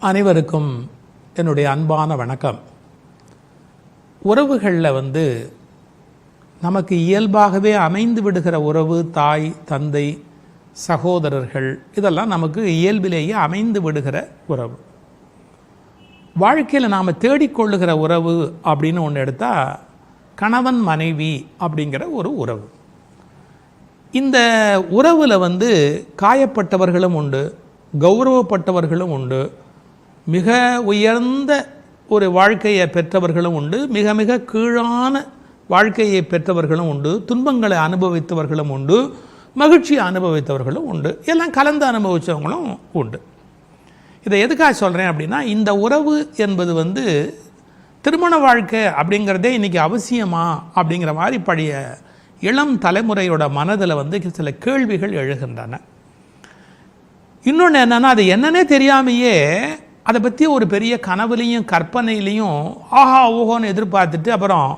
அனைவருக்கும் என்னுடைய அன்பான வணக்கம். உறவுகளில் நமக்கு இயல்பாகவே அமைந்து விடுகிற உறவு தாய், தந்தை, சகோதரர்கள், இதெல்லாம் நமக்கு இயல்பிலேயே அமைந்து விடுகிற உறவு. வாழ்க்கையில் நாம் தேடிக்கொள்ளுகிற உறவு அப்படின்னு ஒன்று எடுத்தால் கணவன் மனைவி அப்படிங்கிற ஒரு உறவு. இந்த உறவில் காயப்பட்டவர்களும் உண்டு, கௌரவப்பட்டவர்களும் உண்டு, மிக உயர்ந்த ஒரு வாழ்க்கையை பெற்றவர்களும் உண்டு, மிக மிக கீழான வாழ்க்கையை பெற்றவர்களும் உண்டு, துன்பங்களை அனுபவித்தவர்களும் உண்டு, மகிழ்ச்சியை அனுபவித்தவர்களும் உண்டு, எல்லாம் கலந்து அனுபவித்தவங்களும் உண்டு. இதை எதுக்காக சொல்கிறேன் அப்படின்னா, இந்த உறவு என்பது திருமண வாழ்க்கை அப்படிங்கிறதே இன்றைக்கி அவசியமா அப்படிங்கிற மாதிரி பழைய இளம் தலைமுறையோட மனதில் சில கேள்விகள் எழுகின்றன. இன்னொன்று என்னென்னா, அது என்னன்னே தெரியாமையே அதை பற்றி ஒரு பெரிய கனவுலையும் கற்பனையிலையும் ஆஹா ஓஹோன்னு எதிர்பார்த்துட்டு அப்புறம்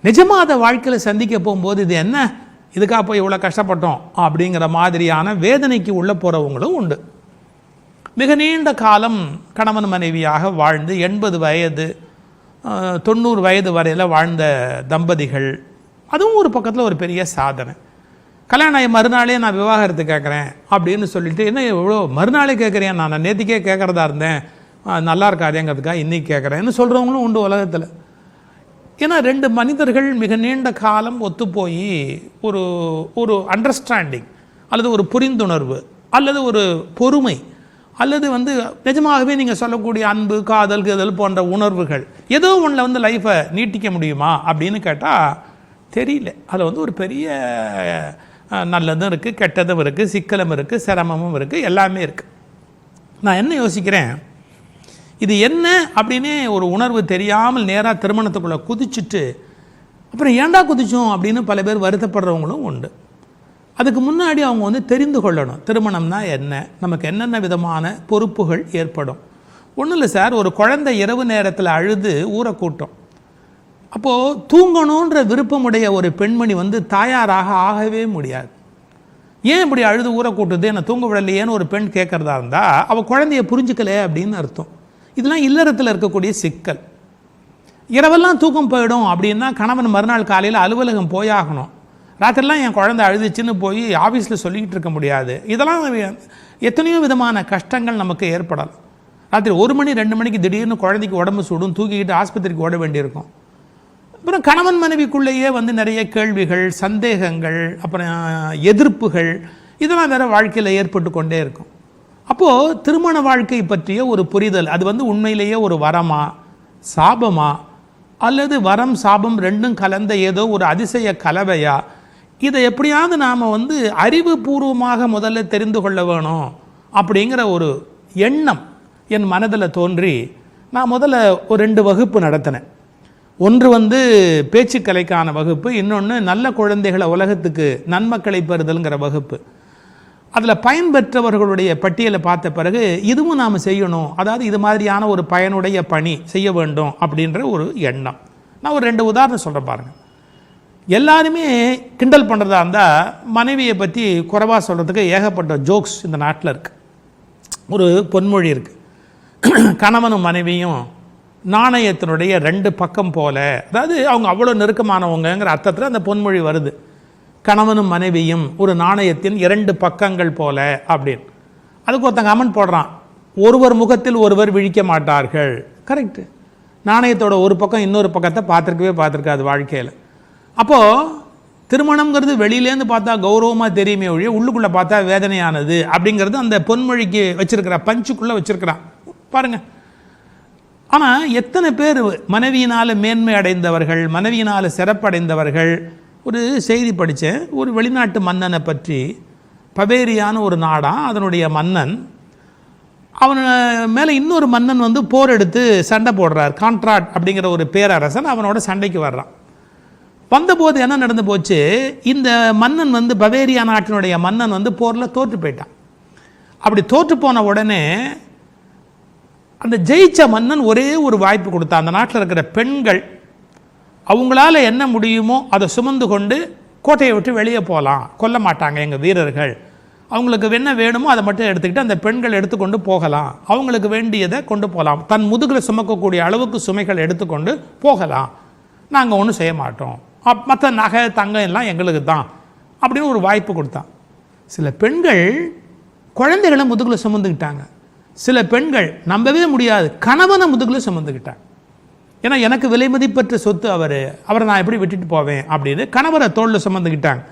நிஜமாக அதை வாழ்க்கையில் சந்திக்க போகும்போது இது என்ன, இதுக்காக போய் இவ்வளோ கஷ்டப்பட்டோம் அப்படிங்கிற மாதிரியான வேதனைக்கு உள்ளே போகிறவங்களும் உண்டு. மிக நீண்ட காலம் கணவன் மனைவியாக வாழ்ந்து 80 வயது 90 வயது வரையில் வாழ்ந்த தம்பதிகள், அதுவும் ஒரு பக்கத்தில் ஒரு பெரிய சாதனை. கல்யாணம் ஆகி மறுநாளே நான் விவாகரத்து கேட்குறேன் அப்படின்னு சொல்லிட்டு, என்ன இவ்வளோ மறுநாளே கேட்குறேன், நான் நேற்றுக்கே கேட்குறதா இருந்தேன், நல்லா இருக்காதேங்கிறதுக்காக இன்றைக்கி கேட்குறேன்னு சொல்கிறவங்களும் உண்டு உலகத்தில். ஏன்னா 2 மனிதர்கள் மிக நீண்ட காலம் ஒத்துப்போய் ஒரு ஒரு அண்டர்ஸ்டாண்டிங் அல்லது ஒரு புரிந்துணர்வு அல்லது ஒரு பொறுமை அல்லது நிஜமாகவே நீங்கள் சொல்லக்கூடிய அன்பு, காதல், கதல் போன்ற உணர்வுகள் ஏதோ ஒன்றில் லைஃப்பை நீட்டிக்க முடியுமா அப்படின்னு கேட்டால் தெரியல. அதில் ஒரு பெரிய நல்லதும் இருக்குது, கெட்டதும் இருக்குது, சிக்கலும் இருக்குது, சிரமமும் இருக்குது, எல்லாமே இருக்குது. நான் என்ன யோசிக்கிறேன், இது என்ன அப்படின்னே ஒரு உணர்வு தெரியாமல் நேராக திருமணத்துக்குள்ளே குதிச்சுட்டு அப்புறம் ஏண்டா குதிச்சோம் அப்படின்னு பல பேர் வருத்தப்படுறவங்களும் உண்டு. அதுக்கு முன்னாடி அவங்க தெரிந்து கொள்ளணும், திருமணம்னா என்ன, நமக்கு என்னென்ன விதமான பொறுப்புகள் ஏற்படும். ஒன்றும் இல்லை சார், ஒரு குழந்தை இரவு நேரத்தில் அழுது ஊரை கூட்டம். அப்போது தூங்கணுன்ற விருப்பமுடைய ஒரு பெண்மணி தாயாராக ஆகவே முடியாது. ஏன் இப்படி அழுது ஊரை கூட்டுது, என்னை தூங்க விடலையேன்னு ஒரு பெண் கேட்குறதா இருந்தால் அவள் குழந்தைய புரிஞ்சுக்கல அப்படின்னு அர்த்தம். இதெல்லாம் இல்லறத்தில் இருக்கக்கூடிய சிக்கல். இரவெல்லாம் தூக்கம் போயிடும் அப்படின்னா கணவன் மறுநாள் காலையில் அலுவலகம் போயாகணும். ராத்திரிலாம் என் குழந்தை அழுதுச்சுன்னு போய் ஆஃபீஸில் சொல்லிக்கிட்டு இருக்க முடியாது. இதெல்லாம் எத்தனையோ விதமான கஷ்டங்கள் நமக்கு ஏற்படலாம். ராத்திரி 1 மணி 2 மணிக்கு திடீர்னு குழந்தைக்கு உடம்பு சூடும், தூக்கிக்கிட்டு ஆஸ்பத்திரிக்கு ஓட வேண்டியிருக்கும். அப்புறம் கணவன் மனைவிக்குள்ளேயே நிறைய கேள்விகள், சந்தேகங்கள், அப்புறம் எதிர்ப்புகள், இதெல்லாம் வேறு வாழ்க்கையில் ஏற்பட்டு கொண்டே இருக்கும். அப்போது திருமண வாழ்க்கை பற்றிய ஒரு புரிதல், அது உண்மையிலேயே ஒரு வரமா, சாபமா, அல்லது வரம் சாபம் ரெண்டும் கலந்த ஏதோ ஒரு அதிசய கலவையா, இதை எப்படியாவது நாம் அறிவுபூர்வமாக முதல்ல தெரிந்து கொள்ள வேணும் அப்படிங்கிற ஒரு எண்ணம் என் மனதில் தோன்றி நான் முதல்ல ஒரு 2 வகுப்பு நடத்தினேன். ஒன்று பேச்சுக்கலைக்கான வகுப்பு, இன்னொன்று நல்ல குழந்தைகளை உலகத்துக்கு நன்மக்களை பெறுதல்ங்கிற வகுப்பு. அதில் பயன்பெற்றவர்களுடைய பட்டியலை பார்த்த பிறகு இதுவும் நாம் செய்யணும், அதாவது இது மாதிரியான ஒரு பயனுடைய பணி செய்ய வேண்டும் அப்படின்ற ஒரு எண்ணம். நான் ஒரு 2 உதாரணம் சொல்கிறேன் பாருங்கள். எல்லாருமே கிண்டல் பண்ணுறதா இருந்தால் மனைவியை பற்றி குறைவாக சொல்கிறதுக்கு ஏகப்பட்ட ஜோக்ஸ் இந்த நாட்டில் இருக்குது. ஒரு பொன்மொழி இருக்குது, கணவனும் மனைவியும் நாணயத்தினுடைய 2 பக்கம் போல, அதாவது அவங்க அவ்வளோ நெருக்கமானவங்கிற அர்த்தத்தில் அந்த பொன்மொழி வருது. கணவனும் மனைவியும் ஒரு நாணயத்தின் 2 பக்கங்கள் போல அப்படின்னு. அதுக்கு ஒருத்தன் கமெண்ட் போடுறான், ஒருவர் முகத்தில் ஒருவர் விழிக்க மாட்டார்கள். கரெக்டு. நாணயத்தோட ஒரு பக்கம் இன்னொரு பக்கத்தை பார்த்துருக்காது வாழ்க்கையில். அப்போது திருமணம்ங்கிறது வெளியிலேருந்து பார்த்தா கௌரவமாக தெரியுமே ஒழிய உள்ளுக்குள்ளே பார்த்தா வேதனையானது அப்படிங்கிறது அந்த பொன்மொழிக்கு வச்சுருக்கிற பஞ்சுக்குள்ளே வச்சுருக்கிறான் பாருங்கள். ஆனால் எத்தனை பேர் மனைவியினால் மேன்மை அடைந்தவர்கள், மனைவியினால் சிறப்படைந்தவர்கள். ஒரு செய்தி படித்தேன், ஒரு வெளிநாட்டு மன்னனை பற்றி. பவேரியான ஒரு நாடாம், அதனுடைய மன்னன், அவன் மேலே இன்னொரு மன்னன் போர் எடுத்து சண்டை போடுறார். கான்ட்ராட் அப்படிங்கிற ஒரு பேரரசன் அவனோட சண்டைக்கு வர்றான். வந்தபோது என்ன நடந்து போச்சு, இந்த மன்னன் பவேரியா நாட்டினுடைய மன்னன் போரில் தோற்று போயிட்டான். அப்படி தோற்று போன உடனே அந்த ஜெயிச்ச மன்னன் ஒரே ஒரு வாய்ப்பு கொடுத்தான். அந்த நாட்டில் இருக்கிற பெண்கள் அவங்களால என்ன முடியுமோ அதை சுமந்து கொண்டு கோட்டையை விட்டு வெளியே போகலாம், கொல்ல மாட்டாங்க எங்கள் வீரர்கள் அவங்களுக்கு என்ன வேணுமோ அதை மட்டும் எடுத்துக்கிட்டு அந்த பெண்கள் எடுத்துக்கொண்டு போகலாம், அவங்களுக்கு வேண்டியதை கொண்டு போகலாம், தன் முதுகில் சுமக்கக்கூடிய அளவுக்கு சுமைகள் எடுத்துக்கொண்டு போகலாம், நாங்கள் ஒன்றும் செய்ய மாட்டோம், மற்ற நகை தங்கம் எல்லாம் எங்களுக்கு தான் அப்படின்னு ஒரு வாய்ப்பு கொடுத்தான். சில பெண்கள் குழந்தைகளை முதுகில் சுமந்துக்கிட்டாங்க. சில பெண்கள் நம்பவே முடியாது கணவனை முதுகில் சுமந்துக்கிட்டாங்க. ஏன்னா எனக்கு விலை மதிப்பற்ற சொத்து அவரை நான் எப்படி விட்டுட்டு போவேன் அப்படின்னு கணவரை தோளில் சுமந்துக்கிட்டாங்க.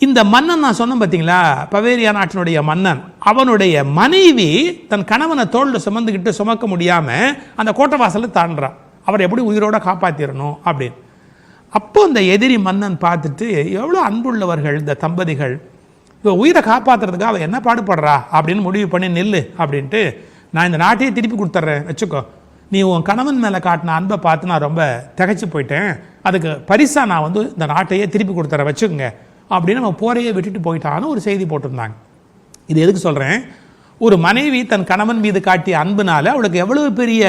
இந்த மன்னன் நான் சொன்னேன் பார்த்தீங்களா, பவேரியா நாட்டினுடைய மன்னன், அவனுடைய மனைவி தன் கணவனை தோளில் சுமந்துக்கிட்டு சுமக்க முடியாமல் அந்த கோட்டை வாசலை தாண்டுறான், அவரை எப்படி உயிரோட காப்பாற்றிடணும் அப்படின்னு. அப்போ இந்த எதிரி மன்னன் பார்த்துட்டு எவ்வளோ அன்புள்ளவர்கள் இந்த தம்பதிகள், இப்போ உயிரை காப்பாற்றுறதுக்காக அவள் என்ன பாடுபடுறா அப்படின்னு முடிவு பண்ணி நில்லு அப்படின்ட்டு, நான் இந்த நாட்டையே திருப்பி கொடுத்துட்றேன் வச்சுக்கோ, நீ உன் கணவன் மேலே காட்டின அன்பை பார்த்து நான் ரொம்ப திகைச்சு போயிட்டேன், அதுக்கு பரிசாக நான் இந்த நாட்டையே திருப்பி கொடுத்துறேன் வச்சுக்கோங்க அப்படின்னு நம்ம போரையே விட்டுட்டு போயிட்டான்னு ஒரு செய்தி போட்டிருந்தாங்க. இது எதுக்கு சொல்கிறேன், ஒரு மனைவி தன் கணவன் மீது காட்டிய அன்புனால அவளுக்கு எவ்வளவு பெரிய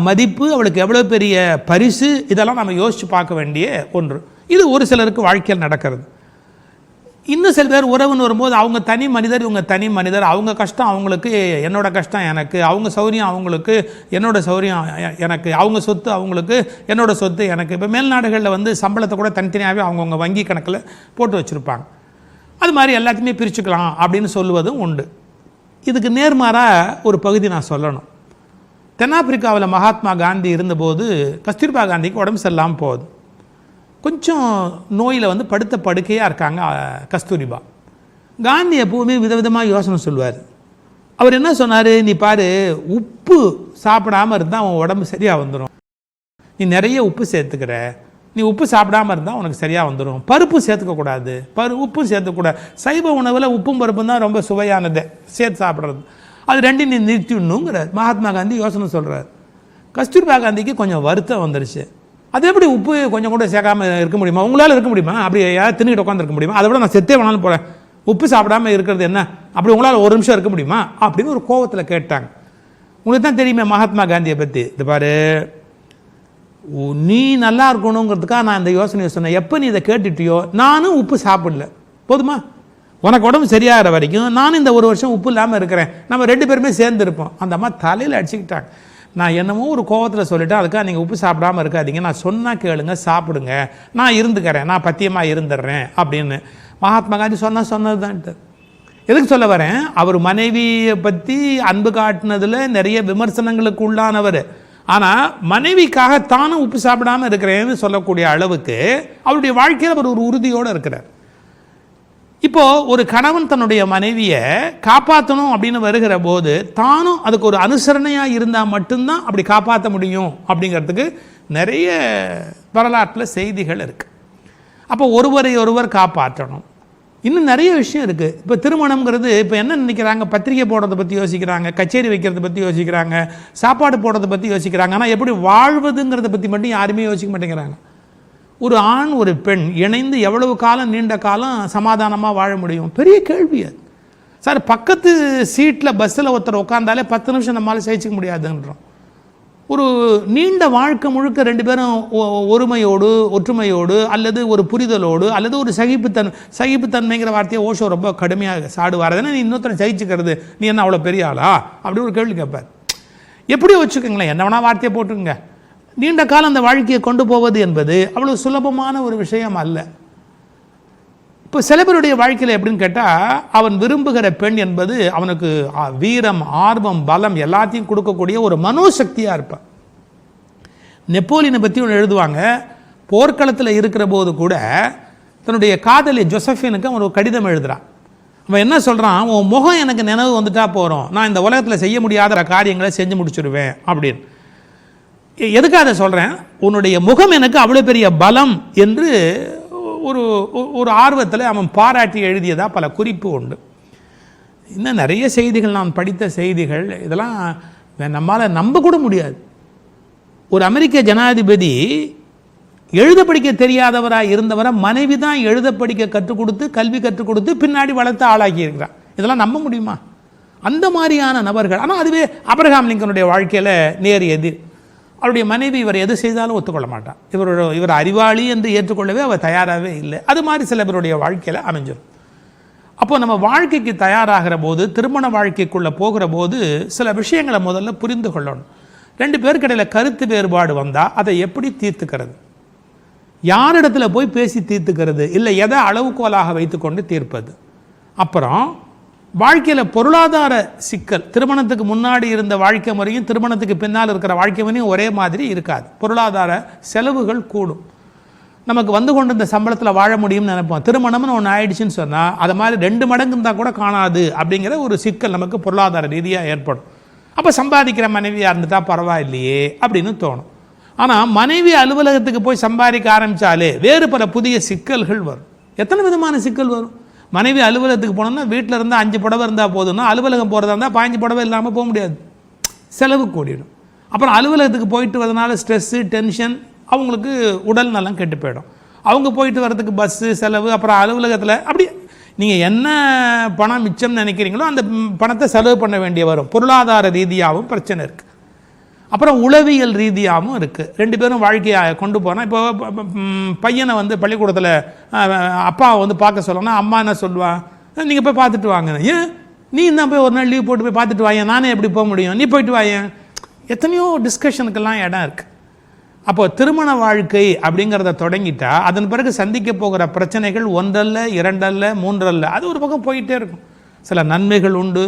மதிப்பு, அவளுக்கு எவ்வளோ பெரிய பரிசு, இதெல்லாம் நம்ம யோசித்து பார்க்க வேண்டிய ஒன்று. இது ஒரு சிலருக்கு வாழ்க்கையில் நடக்கிறது. இன்னும் சில பேர் உறவுன்னு வரும்போது அவங்க தனி மனிதர், இவங்க தனி மனிதர், அவங்க கஷ்டம் அவங்களுக்கு, என்னோட கஷ்டம் எனக்கு, அவங்க சௌரியம் அவங்களுக்கு, என்னோட சௌரியம் எனக்கு, அவங்க சொத்து அவங்களுக்கு, என்னோட சொத்து எனக்கு. இப்போ மேல்நாடுகளில் சம்பளத்தை கூட தனித்தனியாகவே அவங்கவுங்க வங்கி கணக்கில் போட்டு வச்சுருப்பாங்க. அது மாதிரி எல்லாத்தையுமே பிரிச்சுக்கலாம் அப்படின்னு சொல்லுவதும் உண்டு. இதுக்கு நேர்மாறாக ஒரு பகுதி நான் சொல்லணும். தென்னாப்பிரிக்காவில் மகாத்மா காந்தி இருந்தபோது கஸ்தூர்பா காந்திக்கு உடம்பு சரியில்லாமல் போகுது. கொஞ்சம் நோயில் படுத்த படுக்கையாக இருக்காங்க கஸ்தூரிபா. காந்தி எப்போவுமே விதவிதமாக யோசனை சொல்லுவார். அவர் என்ன சொன்னார், நீ பாரு, உப்பு சாப்பிடாமல் இருந்தால் அவன் உடம்பு சரியாக வந்துடும், நீ நிறைய உப்பு சேர்த்துக்கிற, நீ உப்பு சாப்பிடாமல் இருந்தால் உனக்கு சரியாக வந்துடும், பருப்பு சேர்த்துக்கக்கூடாது, உப்பும் சேர்த்துக்கூடாது, சைவ உணவில் உப்பும் பருப்பும் தான் ரொம்ப சுவையானது சேர்த்து சாப்பிட்றது, அது ரெண்டும் நீ நிறுத்திடணுங்கிறார் மகாத்மா காந்தி யோசனை சொல்கிறார். கஸ்தூர்பா காந்திக்கு கொஞ்சம் வருத்தம் வந்துருச்சு. அது எப்படி உப்பு கொஞ்சம் கூட சேர்க்காமல் இருக்க முடியுமா, உங்களால் இருக்க முடியுமா, அப்படி யாராவது தின்னுக்கிட்டு உட்காந்துருக்க முடியுமா, அதை விட நான் செத்தே வேணாலும் போகிறேன், உப்பு சாப்பிடாமல் இருக்கிறது என்ன, அப்படி உங்களால் ஒரு நிமிஷம் இருக்க முடியுமா அப்படின்னு ஒரு கோவத்தில் கேட்டாங்க. உங்களுக்கு தான் தெரியுமே மகாத்மா காந்தியை பற்றி. இது பாரு, நீ நல்லா இருக்கணுங்கிறதுக்காக நான் இந்த யோசனையை சொன்னேன், எப்போ நீ இதை கேட்டுட்டியோ நானும் உப்பு சாப்பிடல, போதுமா, உனக்கு உடம்பு சரியாகிற வரைக்கும் நானும் இந்த ஒரு வருஷம் உப்பு இல்லாமல் இருக்கிறேன், நம்ம 2 பேருமே சேர்ந்து இருப்போம். அந்த அம்மா தலையில் அடிச்சுக்கிட்டாங்க. நான் என்னமோ ஒரு கோவத்தில் சொல்லிவிட்டேன், அதுக்காக நீங்கள் உப்பு சாப்பிடாமல் இருக்காதீங்க, நான் சொன்னால் கேளுங்க, சாப்பிடுங்க, நான் இருந்துக்கிறேன், நான் பத்தியமாக இருந்துடுறேன் அப்படின்னு. மகாத்மா காந்தி சொன்னது தான்ட்டு. எதுக்கு சொல்ல வரேன், அவர் மனைவியை பற்றி அன்பு காட்டினதில் நிறைய விமர்சனங்களுக்கு உள்ளானவர். ஆனால் மனைவிக்காக தானும் உப்பு சாப்பிடாமல் இருக்கிறேன்னு சொல்லக்கூடிய அளவுக்கு அவருடைய வாழ்க்கையில் அவர் ஒரு உறுதியோடு இருக்கிறார். இப்போது ஒரு கணவன் தன்னுடைய மனைவியை காப்பாற்றணும் அப்படின்னு வருகிற போது தானும் அதுக்கு ஒரு அனுசரணையாக இருந்தால் மட்டும்தான் அப்படி காப்பாற்ற முடியும் அப்படிங்கிறதுக்கு நிறைய வரலாற்றில் செய்திகள் இருக்குது. அப்போ ஒருவரை ஒருவர் காப்பாற்றணும். இன்னும் நிறைய விஷயம் இருக்குது. இப்போ திருமணம்ங்கிறது இப்போ என்ன நினைக்கிறாங்க, பத்திரிகை போடுறதை பற்றி யோசிக்கிறாங்க, கச்சேரி வைக்கிறத பற்றி யோசிக்கிறாங்க, சாப்பாடு போடுறதை பற்றி யோசிக்கிறாங்க, ஆனால் எப்படி வாழ்வதுங்கிறத பற்றி மட்டும் யாருமே யோசிக்க மாட்டேங்கிறாங்க. ஒரு ஆண் ஒரு பெண் இணைந்து எவ்வளவு காலம், நீண்ட காலம் சமாதானமாக வாழ முடியும், பெரிய கேள்வி அது. சார், பக்கத்து சீட்டில் பஸ்ஸில் ஒருத்தர் உட்காந்தாலே 10 நிமிஷம் நம்மளால் சகிச்சிக்க முடியாதுன்றோம். ஒரு நீண்ட வாழ்க்கை முழுக்க 2 பேரும் ஒருமையோடு, ஒற்றுமையோடு, அல்லது ஒரு புரிதலோடு, அல்லது ஒரு சகிப்புத்தன்மைங்கிற வார்த்தையை ஓஷோ ரொம்ப கடுமையாக சாடுவார். அதனால் நீ இன்னொருத்தரை சகிச்சுக்கிறது, நீ என்ன அவ்வளோ பெரிய ஆளா அப்படி ஒரு கேள்வி கேட்பார். எப்படியோ வச்சுக்கோங்களேன், என்ன வேணால் வார்த்தையை போட்டுங்க. நீண்ட காலம் அந்த வாழ்க்கையை கொண்டு போவது என்பது அவ்வளோ சுலபமான ஒரு விஷயம் அல்ல. இப்போ சில பேருடைய வாழ்க்கையில் எப்படின்னு கேட்டால், அவன் விரும்புகிற பெண் என்பது அவனுக்கு வீரம், ஆர்வம், பலம் எல்லாத்தையும் கொடுக்கக்கூடிய ஒரு மனோசக்தியாக இருப்பான். நெப்போலியனை பற்றி ஒன்று எழுதுவாங்க. போர்க்களத்தில் இருக்கிற போது கூட தன்னுடைய காதலி ஜோசஃபினுக்கு அவன் ஒரு கடிதம் எழுதுகிறான். அவன் என்ன சொல்கிறான், உன் முகம் எனக்கு நினைவு வந்துட்டா போகிறோம், நான் இந்த உலகத்தில் செய்ய முடியாத காரியங்களை செஞ்சு முடிச்சுடுவேன் அப்படின்னு. எதுக்காக அதை சொல்கிறேன், உன்னுடைய முகம் எனக்கு அவ்வளோ பெரிய பலம் என்று ஒரு ஆர்வத்தில் அவன் பாராட்டி எழுதியதாக பல குறிப்பு உண்டு. இன்னும் நிறைய செய்திகள், நான் படித்த செய்திகள், இதெல்லாம் நம்மால் நம்ப கூட முடியாது. ஒரு அமெரிக்க ஜனாதிபதி எழுத படிக்க தெரியாதவராக இருந்தவரை மனைவி தான் எழுத படிக்க கற்றுக் கொடுத்து, கல்வி கற்றுக் கொடுத்து பின்னாடி வளர்த்து ஆளாக்கி இருக்கிறார். இதெல்லாம் நம்ப முடியுமா? அந்த மாதிரியான நபர்கள். ஆனால் அதுவே அப்ரஹாம் லிங்கனுடைய வாழ்க்கையில் நேர் எதிர். அவருடைய மனைவி இவர் எது செய்தாலும் ஒத்துக்கொள்ள மாட்டான். இவர் அறிவாளி என்று ஏற்றுக்கொள்ளவே அவர் தயாராகவே இல்லை. அது மாதிரி சில பேருடைய வாழ்க்கையில் அமைஞ்சிடும். அப்போ நம்ம வாழ்க்கைக்கு தயாராகிற போது, திருமண வாழ்க்கைக்குள்ளே போகிற போது சில விஷயங்களை முதல்ல புரிந்து கொள்ளணும். 2 பேருக்கு இடையில கருத்து வேறுபாடு வந்தால் அதை எப்படி தீர்த்துக்கிறது, யாரிடத்துல போய் பேசி தீர்த்துக்கிறது, இல்லை எதை அளவுகோலாக வைத்துக்கொண்டு தீர்ப்பது. அப்புறம் வாழ்க்கையில் பொருளாதார சிக்கல், திருமணத்துக்கு முன்னாடி இருந்த வாழ்க்கை முறையும் திருமணத்துக்கு பின்னால் இருக்கிற வாழ்க்கை முறையும் ஒரே மாதிரி இருக்காது. பொருளாதார செலவுகள் கூடும். நமக்கு வந்து கொண்டு இந்த சம்பளத்தில் வாழ முடியும்னு நினைப்போம். திருமணம்னு ஒன்று ஆயிடுச்சுன்னு சொன்னால் அதை மாதிரி 2 மடங்கு இருந்தால் கூட காணாது அப்படிங்கிற ஒரு சிக்கல் நமக்கு பொருளாதார ரீதியாக ஏற்படும். அப்போ சம்பாதிக்கிற மனைவியாக இருந்துட்டால் பரவாயில்லையே அப்படின்னு தோணும். ஆனால் மனைவி அலுவலகத்துக்கு போய் சம்பாதிக்க ஆரம்பித்தாலே வேறு பல புதிய சிக்கல்கள் வரும். எத்தனை விதமான சிக்கல் வரும். மனைவி அலுவலகத்துக்கு போனோம்னா வீட்டில் இருந்தால் 5 புடவை இருந்தால் போதும்னா, அலுவலகம் போகிறதா இருந்தால் 15 புடவை இல்லாமல் போக முடியாது, செலவு கூடிடும். அப்புறம் அலுவலகத்துக்கு போயிட்டு வரதுனால ஸ்ட்ரெஸ்ஸு, டென்ஷன், அவங்களுக்கு உடல் நலம் கெட்டு போயிடும். அவங்க போயிட்டு வரதுக்கு பஸ்ஸு செலவு, அப்புறம் அலுவலகத்தில் அப்படி நீங்கள் என்ன பணம் மிச்சம்னு நினைக்கிறீங்களோ அந்த பணத்தை செலவு பண்ண வேண்டிய வரும். பொருளாதார ரீதியாகவும் பிரச்சனை இருக்குது. அப்புறம் உளவியல் ரீதியாகவும் இருக்குது. 2 பேரும் வாழ்க்கையை கொண்டு போனால், இப்போ பையனை வந்து பள்ளிக்கூடத்தில் அப்பாவை வந்து பார்க்க சொல்லணும்னா அம்மா என்ன சொல்லுவா, நீங்கள் போய் பார்த்துட்டு வாங்க. ஏன் நீ தான் போய் ஒரு நாள் லீவ் போட்டு போய் பார்த்துட்டு வாங்க, நானே எப்படி போக முடியும், நீ போயிட்டு வாயேன். எத்தனையோ டிஸ்கஷனுக்கெல்லாம் இடம் இருக்குது. அப்போ திருமண வாழ்க்கை அப்படிங்கிறத தொடங்கிட்டா அதன் பிறகு சந்திக்க போகிற பிரச்சனைகள் 1 அல்ல 2 அல்ல 3 அல்ல, அது ஒரு பக்கம் போயிட்டே இருக்கும். சில நன்மைகள் உண்டு,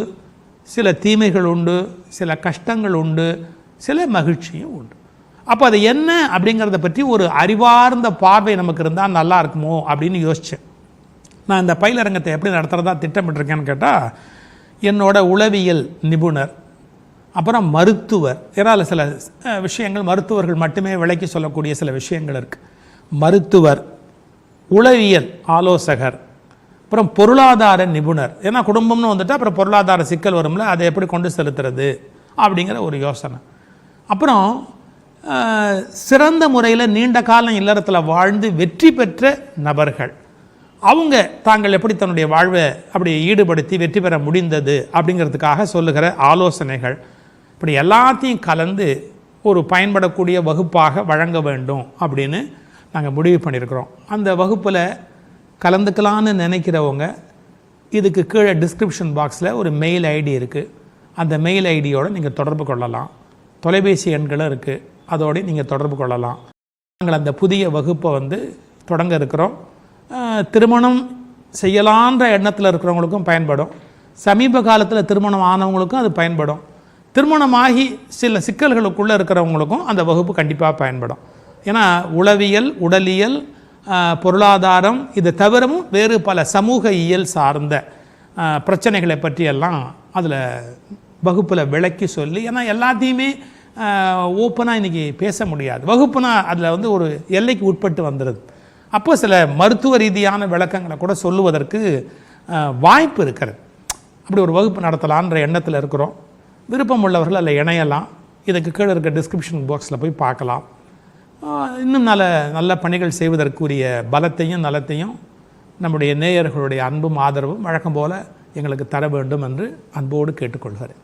சில தீமைகள் உண்டு, சில கஷ்டங்கள் உண்டு, சில மகிழ்ச்சியும் உண்டு. அப்போ அது என்ன அப்படிங்கிறத பற்றி ஒரு அறிவார்ந்த பார்வை நமக்கு இருந்தால் நல்லா இருக்குமோ அப்படின்னு யோசித்தேன். நான் இந்த பயிலரங்கத்தை எப்படி நடத்துகிறதா திட்டமிட்டிருக்கேன்னு கேட்டால், என்னோட உளவியல் நிபுணர், அப்புறம் மருத்துவர், ஏதாவது சில விஷயங்கள் மருத்துவர்கள் மட்டுமே விளக்கி சொல்லக்கூடிய சில விஷயங்கள் இருக்குது. மருத்துவர், உளவியல் ஆலோசகர், அப்புறம் பொருளாதார நிபுணர். ஏன்னா குடும்பம்னு வந்துட்டு அப்புறம் பொருளாதார சிக்கல் வரும்ல, அதை எப்படி கொண்டு செலுத்துறது அப்படிங்கிற ஒரு யோசனை. அப்புறம் சிறந்த முறையில் நீண்ட காலம் இல்லறத்தில் வாழ்ந்து வெற்றி பெற்ற நபர்கள், அவங்க தாங்கள் எப்படி தன்னுடைய வாழ்வை அப்படி ஈடுபடுத்தி வெற்றி பெற முடிந்தது அப்படிங்கிறதுக்காக சொல்லுகிற ஆலோசனைகள், இப்படி எல்லாத்தையும் கலந்து ஒரு பயன்படக்கூடிய வகுப்பாக வழங்க வேண்டும் அப்படின்னு நாங்கள் முடிவு பண்ணியிருக்கிறோம். அந்த வகுப்பில் கலந்துக்கலான்னு நினைக்கிறவங்க இதுக்கு கீழே டிஸ்கிரிப்ஷன் பாக்ஸில் ஒரு மெயில் ஐடி இருக்குது. அந்த மெயில் ஐடியோடு நீங்கள் தொடர்பு கொள்ளலாம். தொலைபேசி எண்களும் இருக்குது, அதோடு நீங்கள் தொடர்பு கொள்ளலாம். நாங்கள் அந்த புதிய வகுப்பை வந்து தொடங்க இருக்கிறோம். திருமணம் செய்யலான்ற எண்ணத்தில் இருக்கிறவங்களுக்கும் பயன்படும், சமீப காலத்தில் திருமணம் ஆனவங்களுக்கும் அது பயன்படும், திருமணமாகி சில சிக்கல்களுக்குள்ளே இருக்கிறவங்களுக்கும் அந்த வகுப்பு கண்டிப்பாக பயன்படும். ஏன்னா உளவியல், உடலியல், பொருளாதாரம், இது தவிரவும் வேறு பல சமூக இயல் சார்ந்த பிரச்சனைகளை பற்றியெல்லாம் அதில் வகுப்பில் விளக்கி சொல்லி, ஏன்னா எல்லாத்தையுமே ஓப்பனாக இன்றைக்கி பேச முடியாது. வகுப்புனா அதில் வந்து ஒரு எல்லைக்கு உட்பட்டு வந்துடுது. அப்போ சில மருத்துவ ரீதியான விளக்கங்களை கூட சொல்லுவதற்கு வாய்ப்பு இருக்கிறது. அப்படி ஒரு வகுப்பு நடத்தலான்ற எண்ணத்தில் இருக்கிறோம். விருப்பம் உள்ளவர்கள் அதில் இணையலாம். இதுக்கு கீழே இருக்க டிஸ்கிரிப்ஷன் பாக்ஸில் போய் பார்க்கலாம். இன்னும் நல்ல பணிகள் செய்வதற்குரிய பலத்தையும் நலத்தையும் நம்முடைய நேயர்களுடைய அன்பும் ஆதரவும் வழக்கம் போல் எங்களுக்கு தர வேண்டும் என்று அன்போடு கேட்டுக்கொள்கிறேன்.